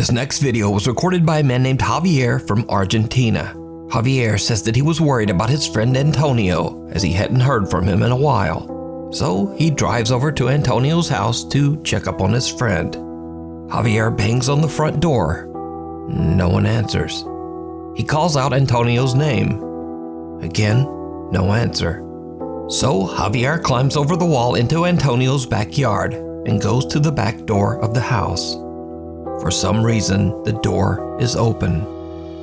This next video was recorded by a man named Javier from Argentina. Javier says that he was worried about his friend Antonio as he hadn't heard from him in a while. So he drives over to Antonio's house to check up on his friend. Javier bangs on the front door. No one answers. He calls out Antonio's name. Again, no answer. So Javier climbs over the wall into Antonio's backyard and goes to the back door of the house. For some reason, the door is open.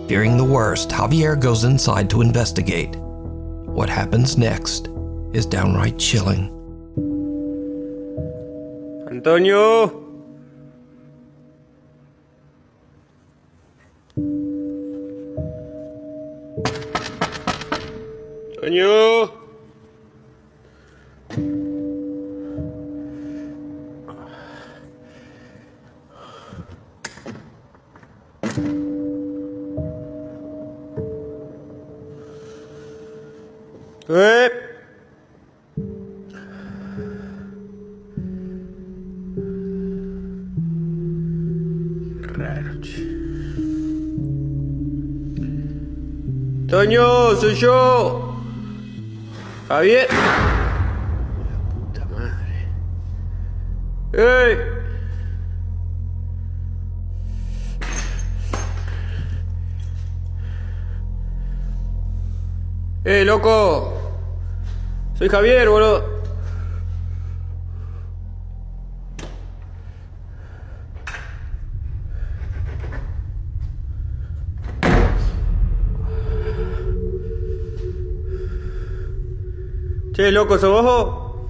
Fearing the worst, Javier goes inside to investigate. What happens next is downright chilling. Antonio! Antonio! Raro, che. Toño, soy yo. Javier. La puta madre. ¡Ey! Loco. Soy Javier, boludo. Che, loco, ¿sos vos?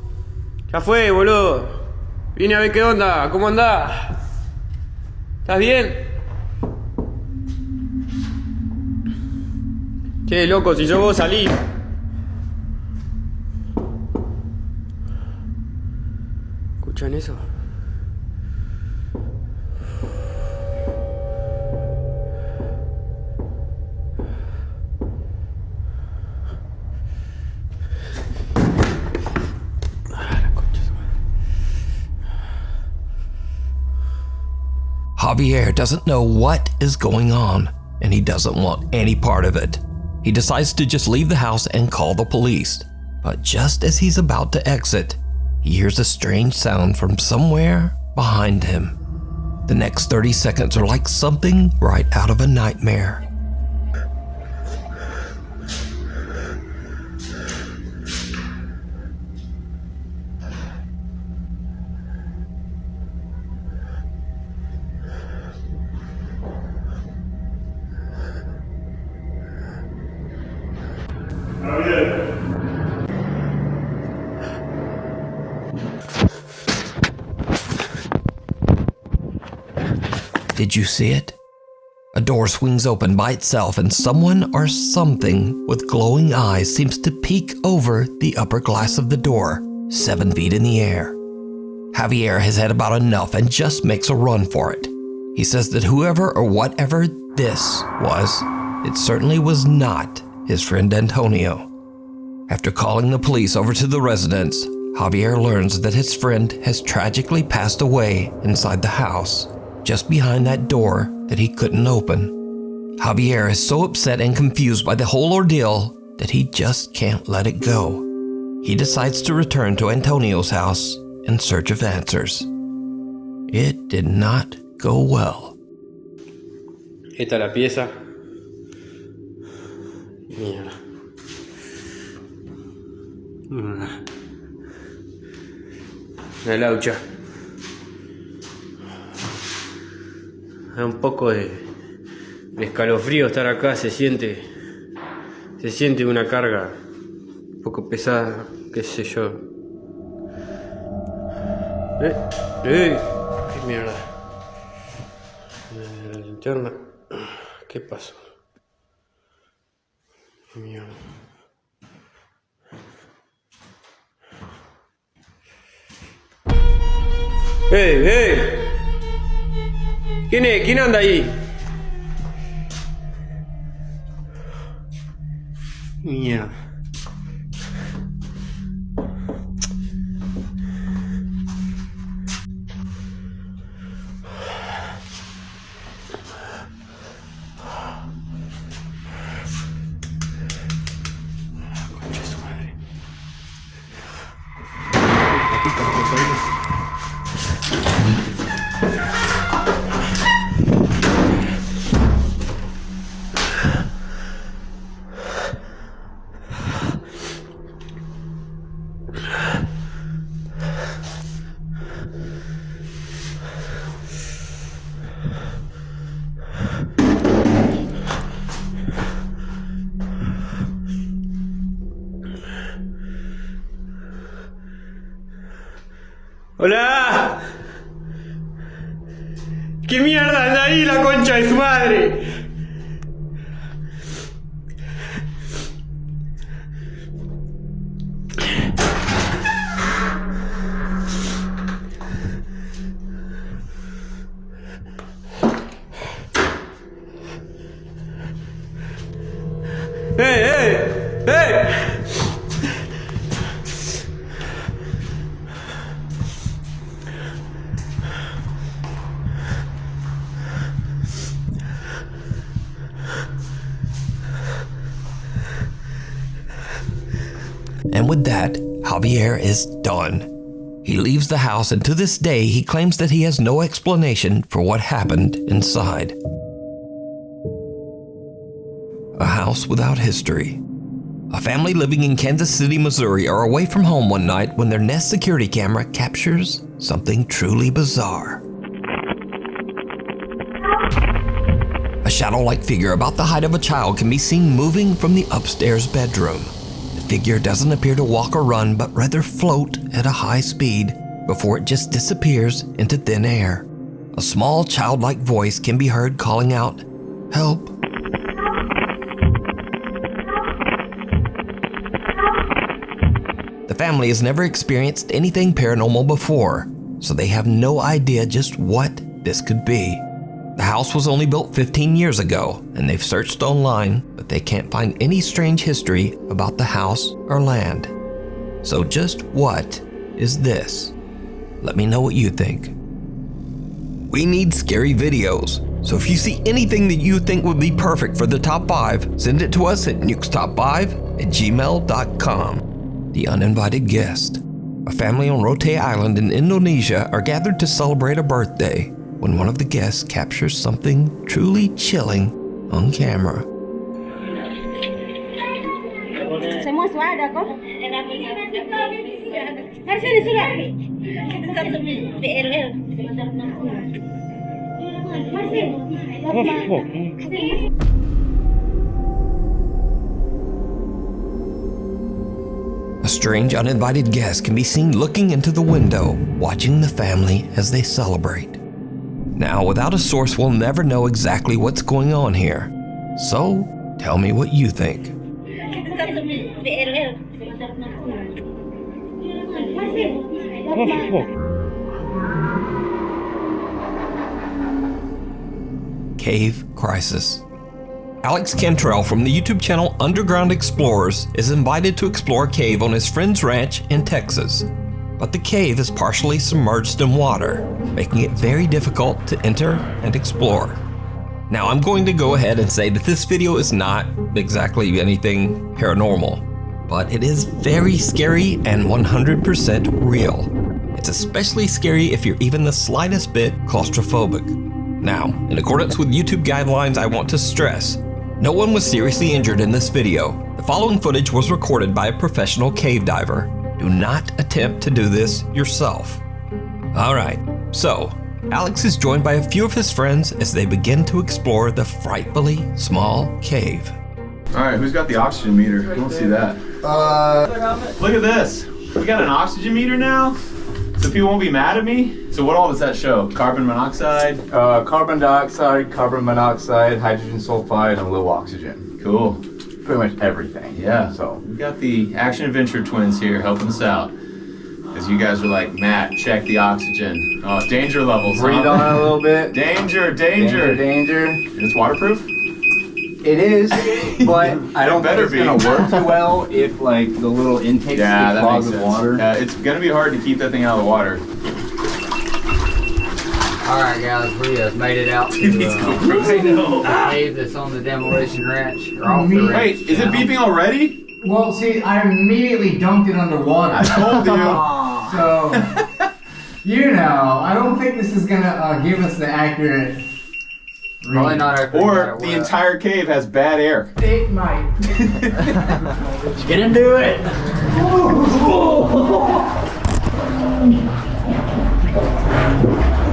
Ya fue, boludo. Vine a ver qué onda, ¿cómo andás? ¿Estás bien? Che, loco, si sos vos, salí. ¿Escuchan eso? Javier doesn't know what is going on, and he doesn't want any part of it. He decides to just leave the house and call the police. But just as he's about to exit, he hears a strange sound from somewhere behind him. The next 30 seconds are like something right out of a nightmare. Did you see it? A door swings open by itself and someone or something with glowing eyes seems to peek over the upper glass of the door, 7 feet in the air. Javier has had about enough and just makes a run for it. He says that whoever or whatever this was, it certainly was not his friend Antonio. After calling the police over to the residence, Javier learns that his friend has tragically passed away inside the house, just behind that door that he couldn't open. Javier is so upset and confused by the whole ordeal that he just can't let it go. He decides to return to Antonio's house in search of answers. It did not go well. Esta es la pieza. Mierda. La laucha. Da un poco de escalofrío estar acá, se siente una carga un poco pesada, qué sé yo. ¡Qué mierda! La linterna. ¿Qué pasó? ¡Qué mierda! ¡Ey! ¿Quién es? ¿Quién anda ahí? Mierda. ¡Hola! ¿Qué mierda anda ahí la concha de su madre? ¡Eh! And with that, Javier is done. He leaves the house, and to this day, he claims that he has no explanation for what happened inside. A house without history. A family living in Kansas City, Missouri are away from home one night when their Nest security camera captures something truly bizarre. A shadow-like figure about the height of a child can be seen moving from the upstairs bedroom. The figure doesn't appear to walk or run, but rather float at a high speed before it just disappears into thin air. A small childlike voice can be heard calling out, "Help." The family has never experienced anything paranormal before, so they have no idea just what this could be. The house was only built 15 years ago, and they've searched online, but they can't find any strange history about the house or land. So just what is this? Let me know what you think. We need scary videos, so if you see anything that you think would be perfect for the top 5, send it to us at nukestop5@gmail.com. The Uninvited Guest. A family on Rote Island in Indonesia are gathered to celebrate a birthday when one of the guests captures something truly chilling on camera. Semua suara kok. Harus ini sudah. A strange uninvited guest can be seen looking into the window, watching the family as they celebrate. Now, without a source, we'll never know exactly what's going on here. So, tell me what you think. Cave Crisis. Alex Cantrell from the YouTube channel Underground Explorers is invited to explore a cave on his friend's ranch in Texas. But the cave is partially submerged in water, making it very difficult to enter and explore. Now, I'm going to go ahead and say that this video is not exactly anything paranormal, but it is very scary and 100% real. It's especially scary if you're even the slightest bit claustrophobic. Now, in accordance with YouTube guidelines, I want to stress, no one was seriously injured in this video. The following footage was recorded by a professional cave diver. Do not attempt to do this yourself. Alright, so Alex is joined by a few of his friends as they begin to explore the frightfully small cave. Alright, who's got the oxygen meter? I don't see that. Look at this. We got an oxygen meter now? So people won't be mad at me? So what all does that show? Carbon monoxide? Carbon dioxide, carbon monoxide, hydrogen sulfide, and low oxygen. Cool. Pretty much everything. Yeah. So We got the action adventure twins here helping us out. Because you guys were like, Matt, check the oxygen. Oh, danger levels. breathe on it a little bit. Danger. Danger. It's waterproof? It is, but I don't think better it's be. gonna work too well if like the little intakes get that clogged makes with sense. water. Yeah, it's gonna be hard to keep that thing out of the water. Alright guys, we have made it out to the cave that's on the demolition ranch. Or off the ranch. Wait, is it beeping already? Well, see, I immediately dunked it underwater. I told you. So, you know, I don't think this is gonna give us the accurate. Probably not accurate. Or the entire cave has bad air. It might. Get into it.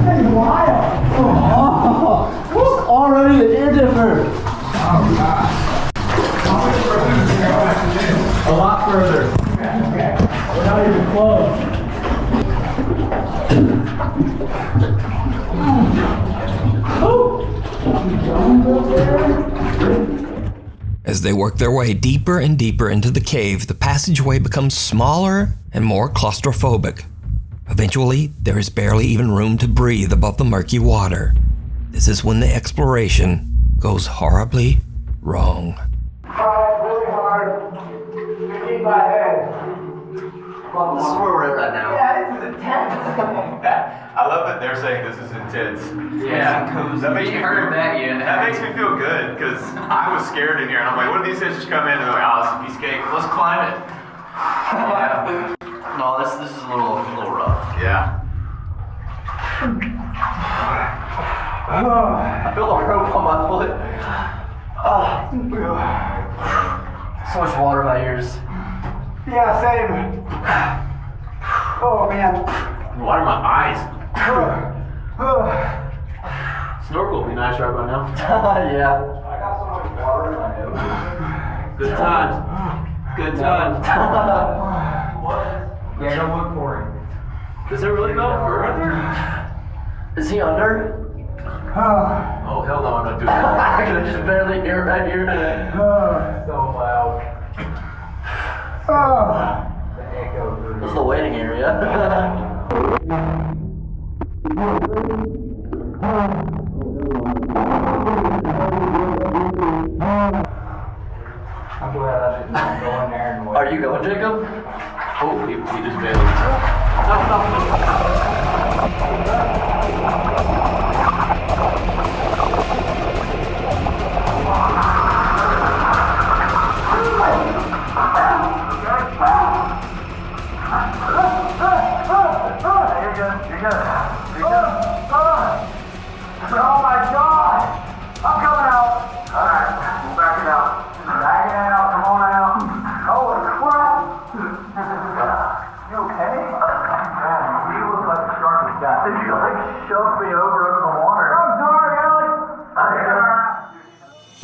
That's wild. Oh, already an air dipper. Oh god. A lot further. Okay. We're not even close. As they work their way deeper and deeper into the cave, the passageway becomes smaller and more claustrophobic. Eventually, there is barely even room to breathe above the murky water. This is when the exploration goes horribly wrong. Try really hard to keep my head. This is where we're at right now. Yeah, this is intense. I love that they're saying this is intense. Yeah. That makes me feel, that yet. that makes me feel good because I was scared in here and I'm like, what if these fish just come in and they're like, oh, this is a piece of cake. Let's climb it. Yeah. No, this is a little rough. Yeah. I feel a rope on my foot. So much water in my ears. Yeah, same. Oh man. Water in my eyes. Snorkel would be nice right about now. Yeah. I got so much water in my head. Good times. Good times. What? Yeah, go look for him. Does it really go further? Is he under? Oh hell no, I'm not doing that. I can just barely hear right here. So loud. The echo. This is the waiting area. I'm glad I didn't go in there and wait. Are you going, Jacob? Oh, he just bailed. You're good. Oh my God! I'm coming out. All right, we'll back it out. Back it out. Come on out. Holy crap! You okay? You look like a shark guy. You like shoved me over in the water. I'm sorry, Alex.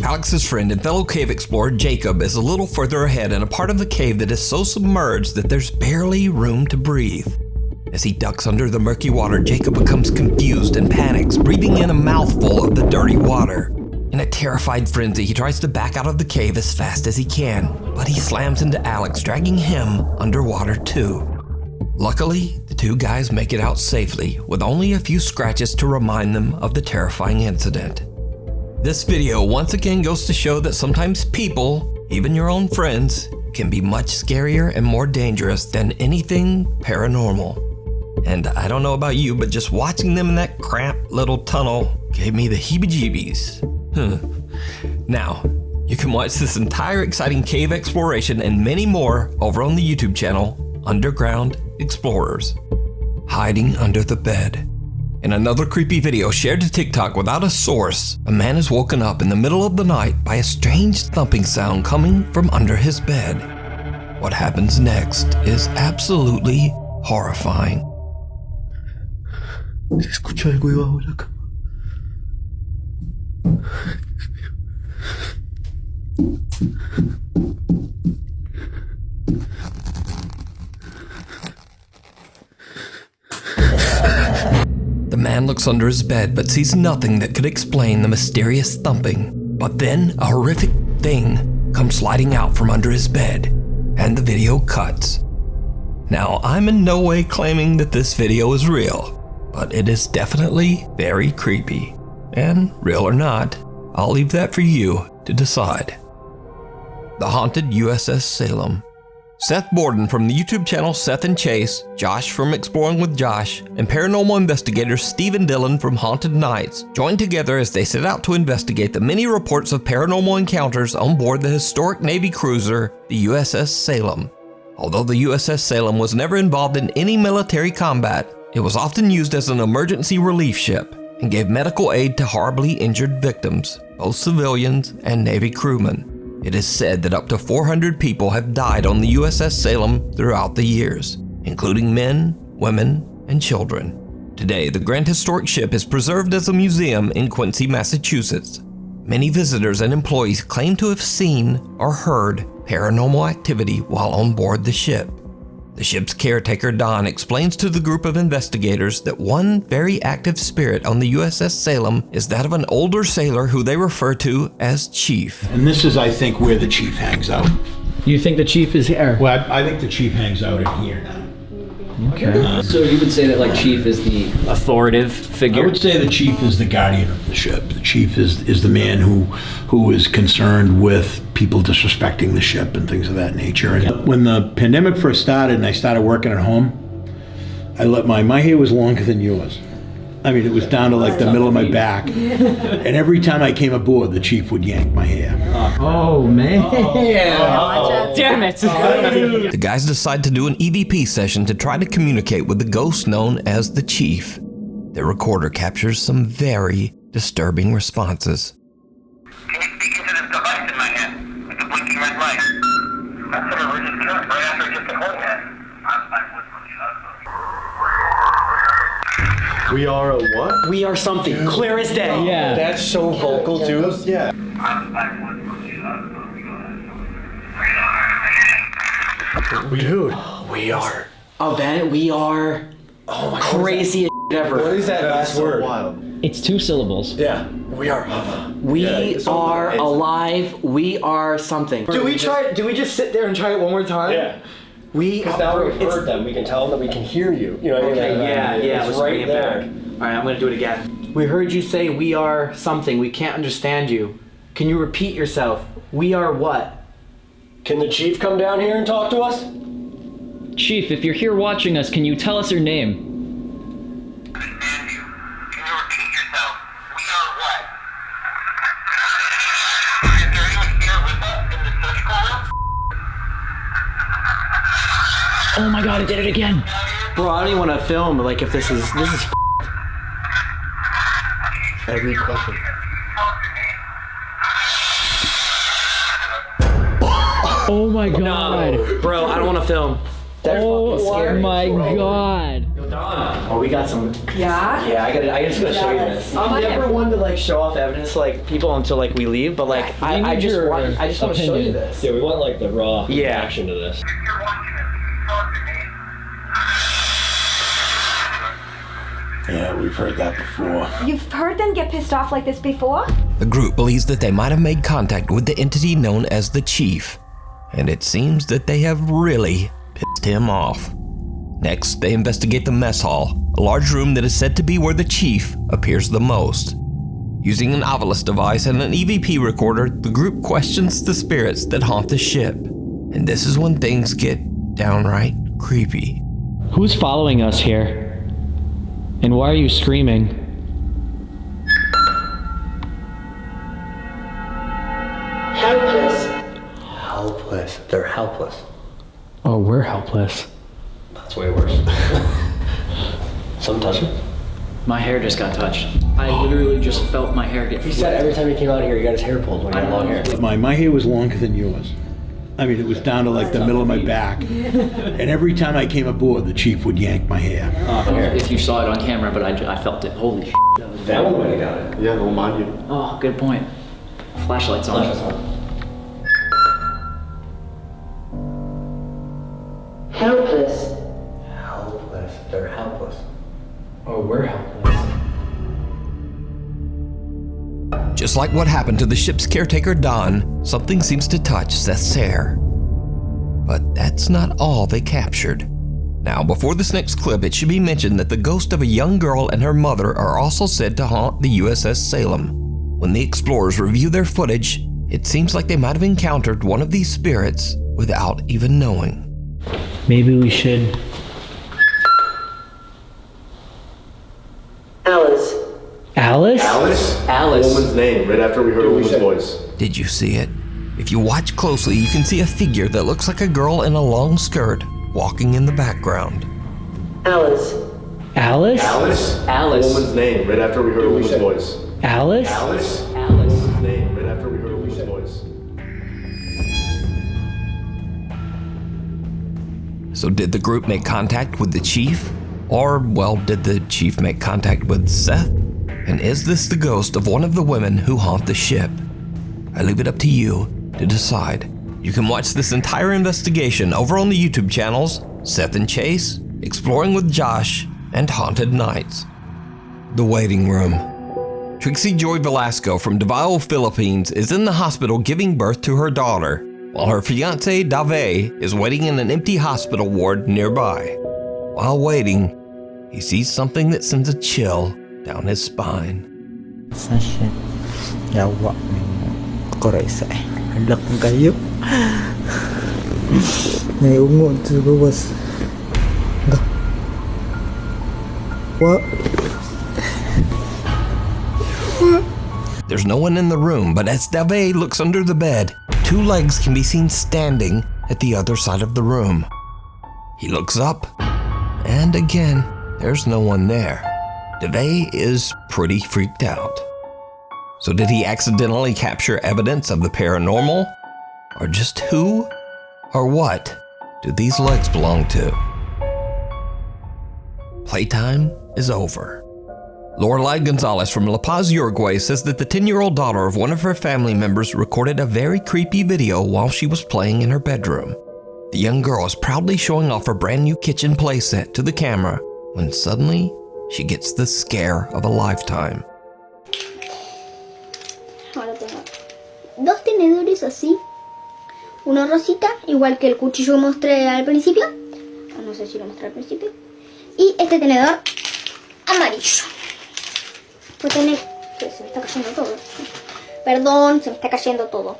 Alex's friend and fellow cave explorer Jacob is a little further ahead in a part of the cave that is so submerged that there's barely room to breathe. As he ducks under the murky water, Jacob becomes confused and panics, breathing in a mouthful of the dirty water. In a terrified frenzy, he tries to back out of the cave as fast as he can, but he slams into Alex, dragging him underwater too. Luckily, the two guys make it out safely, with only a few scratches to remind them of the terrifying incident. This video once again goes to show that sometimes people, even your own friends, can be much scarier and more dangerous than anything paranormal. And I don't know about you, but just watching them in that cramped little tunnel gave me the heebie-jeebies. Now, you can watch this entire exciting cave exploration and many more over on the YouTube channel, Underground Explorers. Hiding under the bed. In another creepy video shared to TikTok without a source, a man is woken up in the middle of the night by a strange thumping sound coming from under his bed. What happens next is absolutely horrifying. Se escucha algo debajo de la cama. The man looks under his bed but sees nothing that could explain the mysterious thumping. But then a horrific thing comes sliding out from under his bed, and the video cuts. Now, I'm in no way claiming that this video is real, but it is definitely very creepy. And real or not, I'll leave that for you to decide. The haunted USS Salem. Seth Borden from the YouTube channel Seth and Chase, Josh from Exploring with Josh, and paranormal investigators Steve and Dylan from Haunted Nights joined together as they set out to investigate the many reports of paranormal encounters on board the historic Navy cruiser, the USS Salem. Although the USS Salem was never involved in any military combat, it was often used as an emergency relief ship and gave medical aid to horribly injured victims, both civilians and Navy crewmen. It is said that up to 400 people have died on the USS Salem throughout the years, including men, women, and children. Today, the Grand Historic Ship is preserved as a museum in Quincy, Massachusetts. Many visitors and employees claim to have seen or heard paranormal activity while on board the ship. The ship's caretaker, Don, explains to the group of investigators that one very active spirit on the USS Salem is that of an older sailor who they refer to as Chief. And this is, I think, where the chief hangs out. You think the chief is here? Well, I think the chief hangs out in here now. Okay. So you would say that like chief is the authoritative figure? I would say the chief is the guardian of the ship. The chief is the man who is concerned with people disrespecting the ship and things of that nature. And when the pandemic first started and I started working at home, I let my hair was longer than yours. I mean, it was down to like the middle of my back. And every time I came aboard, the chief would yank my hair. Oh, man. Damn it. The guys decide to do an EVP session to try to communicate with the ghost known as the Chief. The recorder captures some very disturbing responses. Can you speak into this device in my hand with the blinking red light? That's an emergency current right after I just a whole hand. We are a what? We are something. Clear as day. Yeah. That's so vocal too. Yeah. Dude. We are. Event. We are. Oh my God. Craziest ever. What is that last word? It's 2 syllables. Yeah. We are. We are alive. We are something. Do we just sit there and try it one more time? Yeah. We Because now we've heard them, we can tell them that we can hear you. You know what I mean? Okay, yeah, It's let's bring right it there. back. All right, I'm gonna do it again. We heard you say we are something. We can't understand you. Can you repeat yourself? We are what? Can the chief come down here and talk to us? Chief, if you're here watching us, can you tell us your name? Oh my God, it did it again. Bro, I don't even want to film like if this is Every question. Oh my God. No, bro, I don't want to film. That's fucking scary. Oh my God. Oh, we got some. Yeah? Yeah, I just gotta show you this. I'm never one to like show off evidence to like people until like we leave, but like I just want to show you this. Yeah, we want like the raw Yeah. reaction to this. Yeah, we've heard that before. You've heard them get pissed off like this before? The group believes that they might have made contact with the entity known as the Chief, and it seems that they have really pissed him off. Next, they investigate the mess hall, a large room that is said to be where the Chief appears the most. Using an Ovilus device and an EVP recorder, the group questions the spirits that haunt the ship, and this is when things get downright creepy. Who's following us here? And why are you screaming? Helpless. Helpless. They're helpless. Oh, we're helpless. That's way worse. Some touch it. My hair just got touched. I literally just felt my hair get He said every time he came out here, he got his hair pulled when he had long hair. My hair was longer than yours. I mean, it was down to like the middle of my back. And every time I came aboard, the chief would yank my hair. If you saw it on camera, but I felt it. Holy shit. That one might have got it. Yeah, we'll mind you. Oh, good point. Flashlight's on. Helpless. Helpless. They're helpless. Oh, we're helpless. Just like what happened to the ship's caretaker Don, something seems to touch Seth's hair. But that's not all they captured. Now, before this next clip, it should be mentioned that the ghost of a young girl and her mother are also said to haunt the USS Salem. When the explorers review their footage, it seems like they might have encountered one of these spirits without even knowing. Maybe we should. Alice. Alice? Alice? Alice. Woman's name, right after we heard a woman's voice. Did you see it? If you watch closely, you can see a figure that looks like a girl in a long skirt walking in the background. Alice. Alice? Alice? Alice. A woman's name, right after we heard a woman's voice. Alice? Alice? Alice. A woman's name, right after we heard a woman's voice. So did the group make contact with the chief? Or, well, did the chief make contact with Seth? And is this the ghost of one of the women who haunt the ship? I leave it up to you to decide. You can watch this entire investigation over on the YouTube channels Seth and Chase, Exploring with Josh, and Haunted Nights. The waiting room. Trixie Joy Velasco from Davao, Philippines is in the hospital giving birth to her daughter, while her fiancé Dave is waiting in an empty hospital ward nearby. While waiting, he sees something that sends a chill down his spine. Sasha, yawa koresa. Halak kayo. Naiungo to was. What? There's no one in the room, but as Dave looks under the bed, two legs can be seen standing at the other side of the room. He looks up, and again, there's no one there. Dave is pretty freaked out. So did he accidentally capture evidence of the paranormal? Or just who or what do these legs belong to? Playtime is over. Lorelai Gonzalez from La Paz, Uruguay says that the 10-year-old daughter of one of her family members recorded a very creepy video while she was playing in her bedroom. The young girl is proudly showing off her brand new kitchen playset to the camera when suddenly she gets the scare of a lifetime. Ahora tengo dos tenedores así, uno rosita, igual que el cuchillo que mostré al principio, no sé si lo mostré al principio, y este tenedor amarillo. Pues tener, que se me está cayendo todo, perdón, se me está cayendo todo.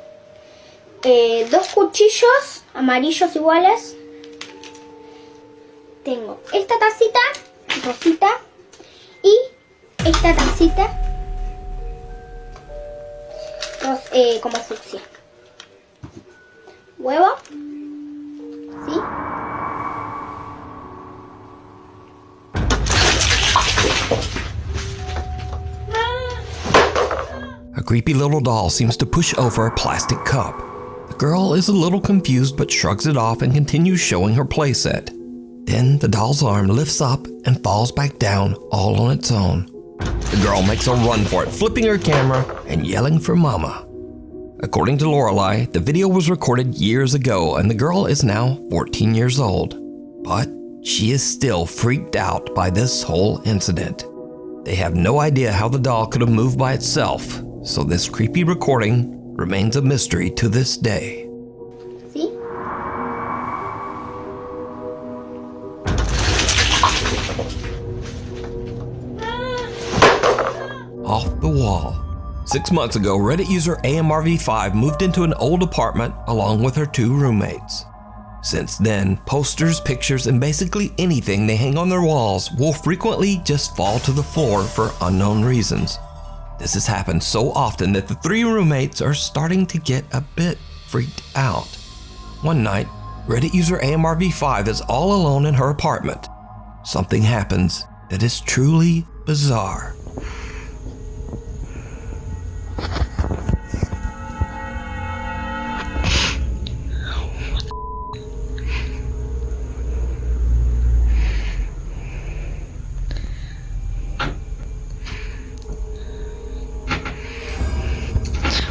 Dos cuchillos amarillos iguales. Tengo esta tacita rosita y esta tacita como fucsia. Huevo, ¿sí? A creepy little doll seems to push over a plastic cup. The girl is a little confused but shrugs it off and continues showing her playset. Then the doll's arm lifts up and falls back down all on its own. The girl makes a run for it, flipping her camera and yelling for mama. According to Lorelai, the video was recorded years ago and the girl is now 14 years old. But she is still freaked out by this whole incident. They have no idea how the doll could have moved by itself, so this creepy recording remains a mystery to this day. ¿Sí? Off the wall. 6 months ago, Reddit user AMRV5 moved into an old apartment along with her two roommates. Since then, posters, pictures, and basically anything they hang on their walls will frequently just fall to the floor for unknown reasons. This has happened so often that the three roommates are starting to get a bit freaked out. One night, Reddit user AMRV5 is all alone in her apartment. Something happens that is truly bizarre.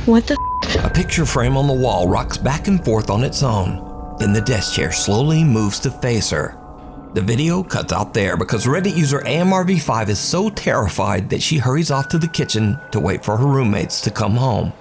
What the A picture frame on the wall rocks back and forth on its own. Then the desk chair slowly moves to face her. The video cuts out there because Reddit user AMRV5 is so terrified that she hurries off to the kitchen to wait for her roommates to come home.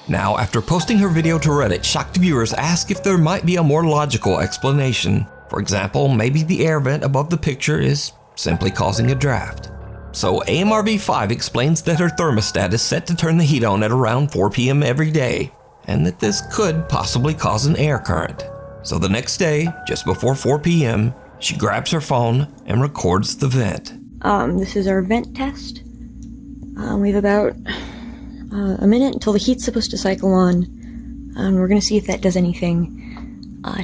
Now, after posting her video to Reddit, shocked viewers ask if there might be a more logical explanation. For example, maybe the air vent above the picture is simply causing a draft. So AMRV5 explains that her thermostat is set to turn the heat on at around 4 p.m. every day, and that this could possibly cause an air current. So the next day, just before 4 p.m., she grabs her phone and records the vent. This is our vent test. We have about a minute until the heat's supposed to cycle on. And we're gonna see if that does anything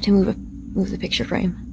to move the picture frame.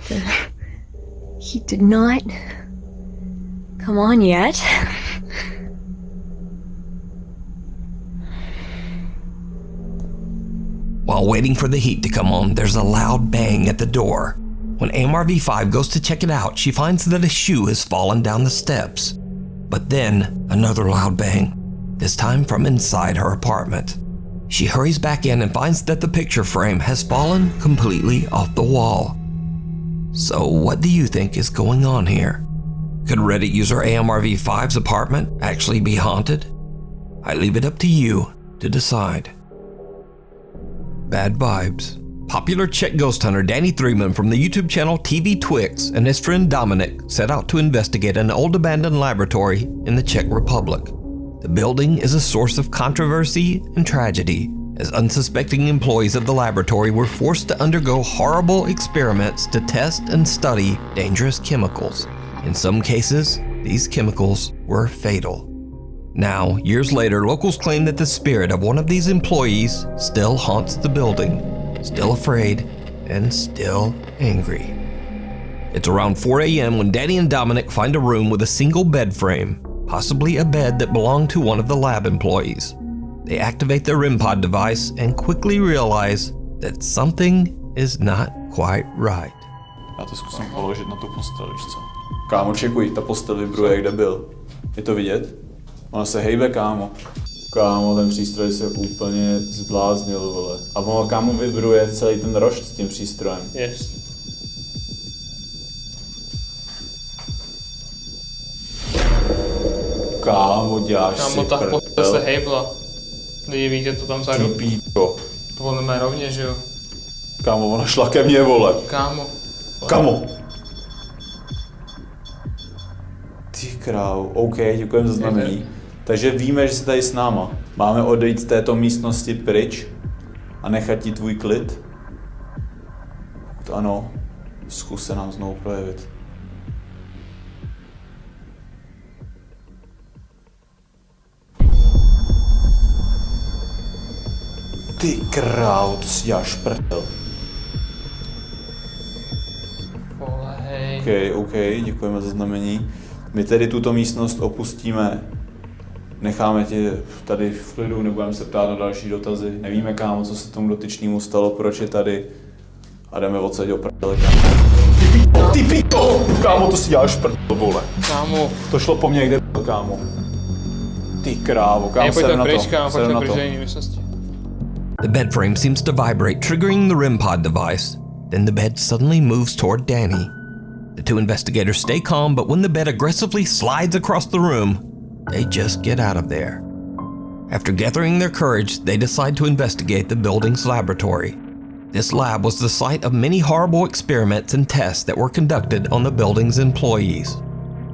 The heat did not come on yet. While waiting for the heat to come on, there's a loud bang at the door. When AMRV5 goes to check it out, she finds that a shoe has fallen down the steps. But then, another loud bang, this time from inside her apartment. She hurries back in and finds that the picture frame has fallen completely off the wall. So what do you think is going on here? Could Reddit user AMRV5's apartment actually be haunted? I leave it up to you to decide. Bad vibes. Popular Czech ghost hunter Danny Threeman from the YouTube channel TV Twix and his friend Dominic set out to investigate an old abandoned laboratory in the Czech Republic. The building is a source of controversy and tragedy, as unsuspecting employees of the laboratory were forced to undergo horrible experiments to test and study dangerous chemicals. In some cases, these chemicals were fatal. Now, years later, locals claim that the spirit of one of these employees still haunts the building, still afraid and still angry. It's around 4 a.m. when Danny and Dominic find a room with a single bed frame, possibly a bed that belonged to one of the lab employees. They activate their REM pod device and quickly realize that something is not quite right. Já to zkusím položit na tu postel, víš co? Kámo, čekuj, ta postel vibruje, kde byl. Je to vidět? Ona se hejbe, kámo. Kámo, ten přístroj se úplně zbláznil, vole. A ono, kámo, vibruje celý ten rošt s tím přístrojem. Yes. Kámo, děláš kámo, si ta prdel. postel se hejbla. Lidi, víte to tam vzadu? Ty píčo. To podle mě rovně, že jo? Kámo, ona šla ke mně, vole. Kámo. Kámo. Ty krávo, OK, děkujem za znamení. Takže víme, že jsi tady s náma. Máme odejít z této místnosti pryč a nechat ti tvůj klid? Pokud ano, zkus se nám znovu projevit. Ty krávo, to si děláš prdel. OK, děkujeme za znamení. My tedy tuto místnost opustíme. Necháme tě tady v klidu, nebudeme se ptát na další dotazy. Nevíme, kámo, co se tomu dotyčnému stalo, proč je tady. A jdeme odsaď o prdele, kámo. Ty pito! Kámo, to si děláš prdel, vole. Kámo. To šlo po mně, kde byl, kámo. Ty krávo, kámo, sedem na to. Sedem na to. The bed frame seems to vibrate, triggering the REM pod device. Then the bed suddenly moves toward Danny. The two investigators stay calm, but when the bed aggressively slides across the room, they just get out of there. After gathering their courage, they decide to investigate the building's laboratory. This lab was the site of many horrible experiments and tests that were conducted on the building's employees.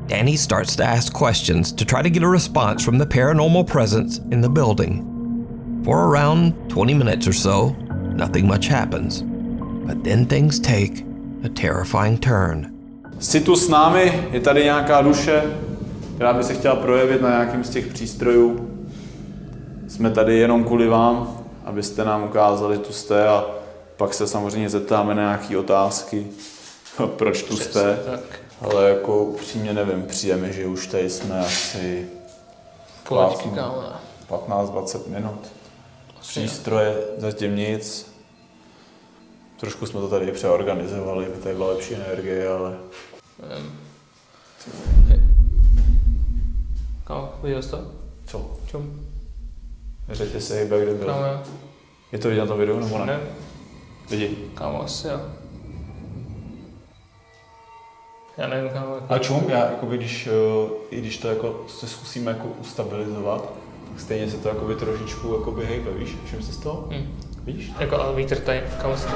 Danny starts to ask questions to try to get a response from the paranormal presence in the building. For around 20 minutes or so, nothing much happens. But then things take a terrifying turn. Jsi tu s námi, je tady nějaká duše, která by se chtěla projevit na nějakém z těch přístrojů. Jsme tady jenom kvůli vám, abyste nám ukázali, že tu jste a Pak se samozřejmě zeptáme na nějaké otázky, proč tu jste, ale jako upřímně nevím, přijeme, že už tady jsme asi 15-20 minut. Přístroje, zatím nic. Trošku jsme to tady přeorganizovali, aby tady byla lepší energie, ale... Kámo, viděl jsi to? Co? Čum? Neřekně se hejbe, kde byl. Kámo, jo. Je to vidět na tom videu, nebo ne? Ne. Vidí? Kámo, asi jo. Já nevím, kámo. A čum? Já, jakoby, i když to jako se zkusíme jako ustabilizovat, tak stejně se to jakoby trošičku jakoby hejbe, víš? Všim se z toho? Víš? Jako, ale vítr tady, kámo se to...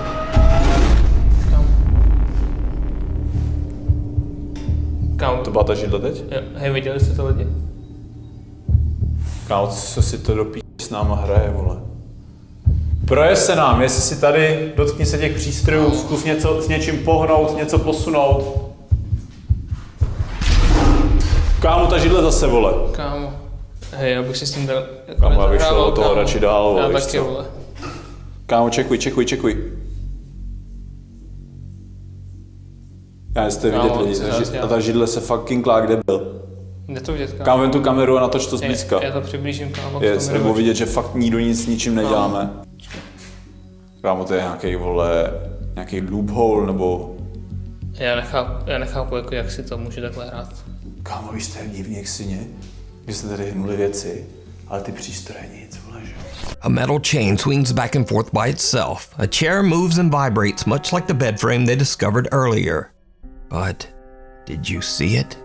Kámo. To byla ta židle teď? Jo, hej, viděli jste to lidi? Kámo, co si to do s náma hraje, vole. Projeď se nám, jestli si tady, dotkni se těch přístrojů, zkus něco, s něčím pohnout, něco posunout. Kámo, ta židle zase, vole. Kámo. Hej, já bych si s tím dal... Kámo, já bych šel do toho radši dál, vole, já víš taky, co? vole. Kámo, čekuj. Já jestli vidět lidi, a ta židle se fucking klá, kde byl. Jde to vidět, kámo. Kámo, vem tu kameru a natoč to zblízka. Já to přiblížím, kámo. Nebo vidět, že fakt nikdo nic neděláme. Kámo, to je nějaký, vole, nějaký loophole, nebo... Já nechápu, jako, jak si to může takhle hrát. Kámo, víš, to je divný jak syně, že jste tady hnuli věci, ale ty přístroje nic, vole, že? A metal chain swings back and forth by itself. A chair moves and vibrates much like the bed frame they discovered earlier. But did you see it?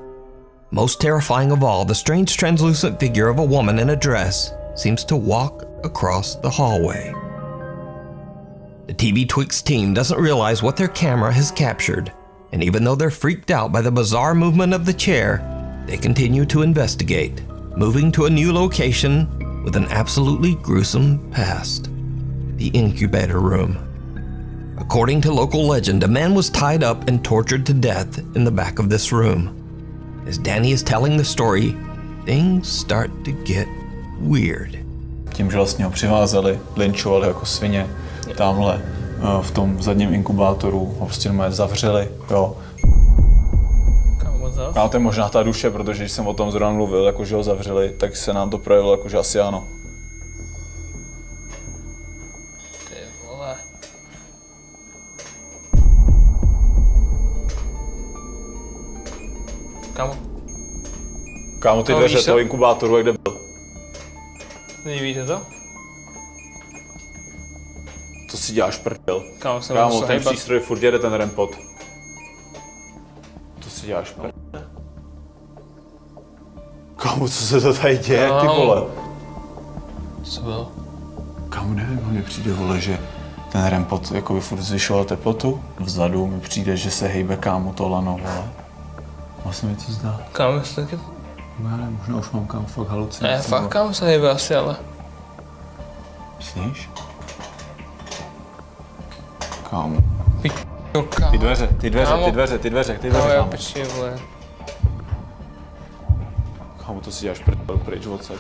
Most terrifying of all, the strange translucent figure of a woman in a dress seems to walk across the hallway. The TV Twix team doesn't realize what their camera has captured, and even though they're freaked out by the bizarre movement of the chair, they continue to investigate, moving to a new location with an absolutely gruesome past: the incubator room. According to local legend, a man was tied up and tortured to death in the back of this room. As Danny is telling the story, things start to get weird. Tím, že vlastně ho přivázeli, lynčovali jako svině, tamhle v tom zadním inkubátoru ho prostě zavřeli, jo. Kámo, to je možná ta duše, protože když jsem o tom zrovna mluvil, jako že ho zavřeli, tak se nám to projevilo, jako že asi ano. Ty vole. Kámo, ty dveře toho inkubátoru, jak kde byl? Nevíte to? Co si děláš, prdel? Kámo, ten přístroj furt jede, ten rempot. To si děláš, prdel? Kámo, co se to tady děje, ty vole? Co bylo? Kámo, nevím, mně přijde, vole, že ten rempot jako by furt zvyšoval teplotu. Vzadu mi přijde, že se hejbe, kámo, to lano, vole. Vlastně mi to zdá. Kámo, jestli taky... Já nevím, možná už mám, kámo, fakt halucinace. Ne, fakt, kámo, se hejbe asi, ale... Myslíš? Kámo. Ty dveře, kámo, já pečí, vole. Kámo, to si děláš prdel pryč odsaď.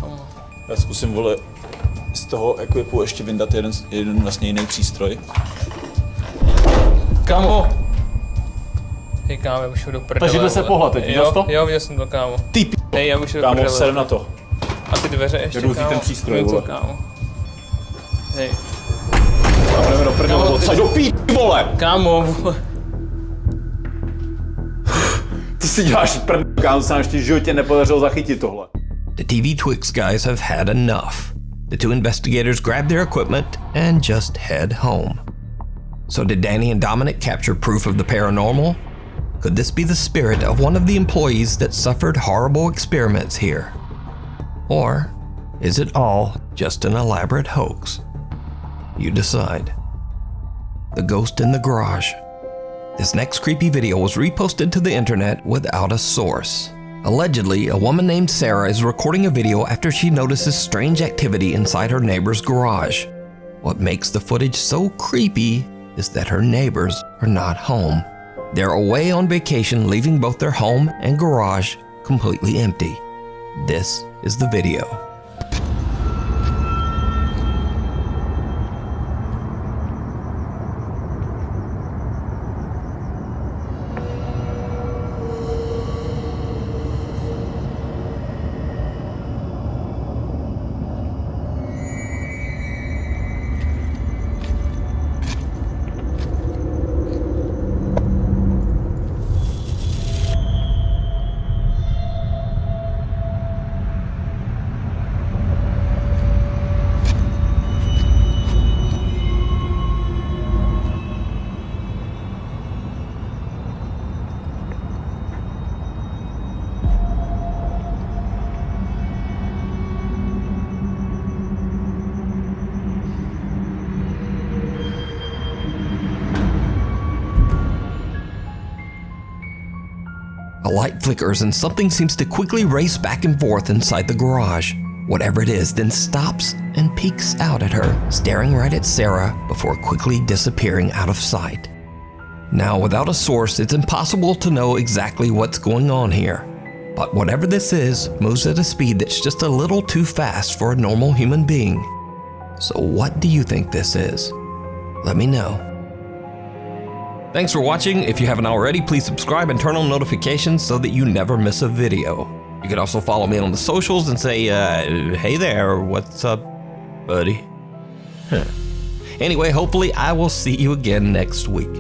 Kámo. Já zkusím, vole, z toho equipu ještě vyndat jeden vlastně jiný přístroj. Kámo! Hej, kámo, já už jdu do prdele. Ta židle se pohla teď, viděl jsi to? Jo, viděl jsem to, kámo. Ty hej, já už jdu do prdele. Kámo, sedem na to. A ty dveře ještě, kámo. ten přístroj, vole. Kámo. Hej. Kámo, jdeme do prdele, odsaď do pít, vole! Kámo, vole. Ty si děláš prdel, kámo, se nám ještě v životě nepodařilo zachytit tohle. The TV Twix guys have had enough. The two investigators grab their equipment and just head home. So did Danny and Dominic capture proof of the paranormal? Could this be the spirit of one of the employees that suffered horrible experiments here? Or is it all just an elaborate hoax? You decide. The ghost in the garage. This next creepy video was reposted to the internet without a source. Allegedly, a woman named Sarah is recording a video after she notices strange activity inside her neighbor's garage. What makes the footage so creepy is that her neighbors are not home. They're away on vacation, leaving both their home and garage completely empty. This is the video. light flickers and something seems to quickly race back and forth inside the garage. Whatever it is then stops and peeks out at her, staring right at Sarah before quickly disappearing out of sight. Now, without a source, it's impossible to know exactly what's going on here. But whatever this is moves at a speed that's just a little too fast for a normal human being. So what do you think this is? Let me know. Thanks for watching. If you haven't already, please subscribe and turn on notifications so that you never miss a video. You can also follow me on the socials and say, hey there, what's up, buddy? Anyway, hopefully I will see you again next week.